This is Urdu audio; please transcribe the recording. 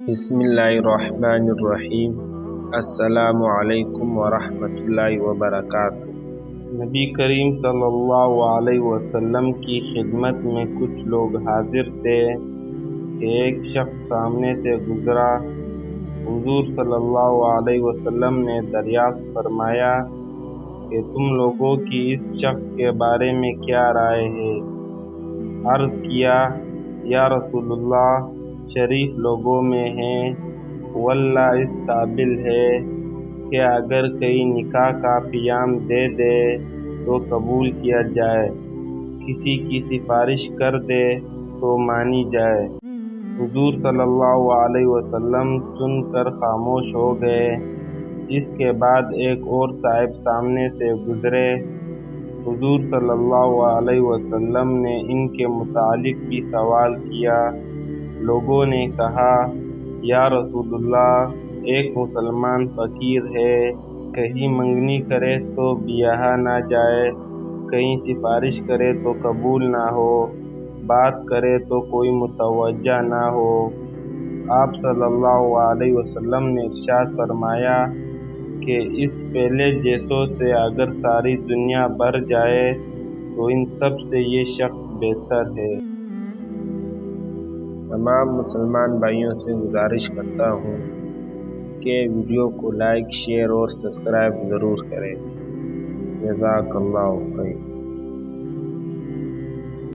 بسم اللہ الرحمن الرحیم۔ السلام علیکم ورحمۃ اللہ وبرکاتہ۔ نبی کریم صلی اللہ علیہ وسلم کی خدمت میں کچھ لوگ حاضر تھے کہ ایک شخص سامنے سے گزرا۔ حضور صلی اللہ علیہ وسلم نے دریافت فرمایا کہ تم لوگوں کی اس شخص کے بارے میں کیا رائے ہے؟ عرض کیا، یا رسول اللہ، شریف لوگوں میں ہیں، واللہ اس قابل ہے کہ اگر کوئی نکاح کا پیام دے دے تو قبول کیا جائے، کسی کی سفارش کر دے تو مانی جائے۔ حضور صلی اللہ علیہ وسلم سن کر خاموش ہو گئے۔ اس کے بعد ایک اور صاحب سامنے سے گزرے۔ حضور صلی اللہ علیہ وسلم نے ان کے متعلق بھی سوال کیا۔ لوگوں نے کہا، یا رسول اللہ، ایک مسلمان فقیر ہے، کہیں منگنی کرے تو بیاہ نہ جائے، کہیں سفارش کرے تو قبول نہ ہو، بات کرے تو کوئی متوجہ نہ ہو۔ آپ صلی اللہ علیہ وسلم نے ارشاد فرمایا کہ اس پہلے جیسوں سے اگر ساری دنیا بھر جائے تو ان سب سے یہ شخص بہتر ہے۔ تمام مسلمان بھائیوں سے گزارش کرتا ہوں کہ ویڈیو کو لائک، شیئر اور سبسکرائب ضرور کریں۔ جزاک اللہ خیر۔